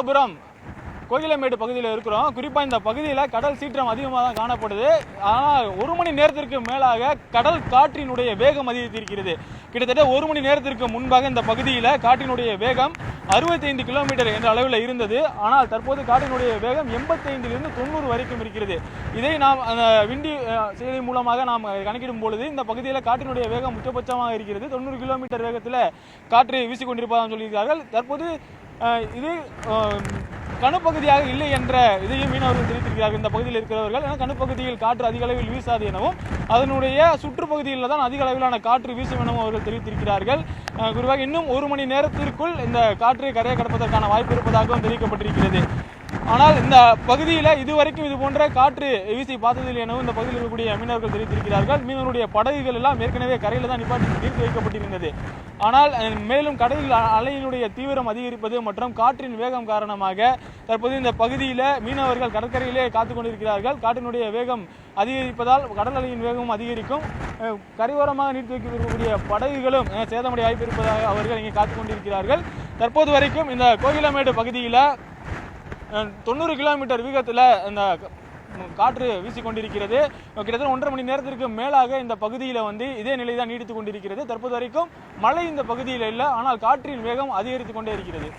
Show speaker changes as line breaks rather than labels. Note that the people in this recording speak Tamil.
கோபாலபுரம் கோகிலமேடு பகுதியில் இருக்கிறோம். குறிப்பாக இந்த பகுதியில் கடல் சீற்றம் அதிகமாக தான் காணப்படுது. ஆனால் 1 மணி நேரத்திற்கு மேலாக கடல் காற்றினுடைய வேகம் அதிகரித்திருக்கிறது. கிட்டத்தட்ட 1 மணி நேரத்திற்கு முன்பாக இந்த பகுதியில் காற்றினுடைய வேகம் 65 கிலோமீட்டர் என்ற அளவில் இருந்தது. ஆனால் தற்போது காற்றினுடைய வேகம் 85லிருந்து 90 வரைக்கும் இருக்கிறது. இதை நாம் அந்த விண்டி செயலி மூலமாக நாம் கணக்கிடும் பொழுது இந்த பகுதியில் காற்றினுடைய வேகம் உச்சபட்சமாக இருக்கிறது. 90 கிலோமீட்டர் வேகத்தில் காற்று வீசிக்கொண்டிருப்பதாக சொல்லியிருக்கிறார்கள். தற்போது இது கணுப்பகுதியாக இல்லை என்ற இதையும் மீனவர்கள் தெரிவித்திருக்கிறார்கள். இந்த பகுதியில் இருக்கிறவர்கள் கணுப்பகுதியில் காற்று அதிக அளவில் வீசாது எனவும் அதனுடைய சுற்றுப்பகுதியில் தான் அதிக அளவிலான காற்று வீசும் எனவும் அவர்கள் தெரிவித்திருக்கிறார்கள். குறிப்பாக இன்னும் 1 மணி நேரத்திற்குள் இந்த காற்று கரையை கடப்பதற்கான வாய்ப்பு இருப்பதாகவும் தெரிவிக்கப்பட்டிருக்கிறது. ஆனால் இந்த பகுதியில் இதுவரைக்கும் இது போன்ற காற்று வீசி பார்த்ததில்லை எனவும் இந்த பகுதியில் இருக்கக்கூடிய மீனவர்கள் தெரிவித்திருக்கிறார்கள். மீனவருடைய படகுகள் எல்லாம் ஏற்கனவே கரையில் தான் நிறுத்தி வைக்கப்பட்டிருந்தது. ஆனால் மேலும் கடலில் அலையினுடைய தீவிரம் அதிகரிப்பது மற்றும் காற்றின் வேகம் காரணமாக தற்போது இந்த பகுதியில் மீனவர்கள் கடற்கரையிலே காத்துக் கொண்டிருக்கிறார்கள். காற்றினுடைய வேகம் அதிகரிப்பதால் கடல் அலையின் வேகமும் அதிகரிக்கும். கரையோரமாக நிறுத்தி வைக்கக்கூடிய படகுகளும் சேதமடைய வாய்ப்பு இருப்பதாக அவர்கள் இங்கே காத்துக் கொண்டிருக்கிறார்கள். தற்போது வரைக்கும் இந்த கோகிலமேடு பகுதியில் 90 கிலோமீட்டர் வேகத்தில் இந்த காற்று வீசிக்கொண்டிருக்கிறது. கிட்டத்தட்ட 1.5 மணி நேரத்திற்கு மேலாக இந்த பகுதியில் இதே நிலை தான் நீடித்துக் கொண்டிருக்கிறது. தற்போது வரைக்கும் மழை இந்த பகுதியில் இல்லை, ஆனால் காற்றின் வேகம் அதிகரித்துக் கொண்டே இருக்கிறது.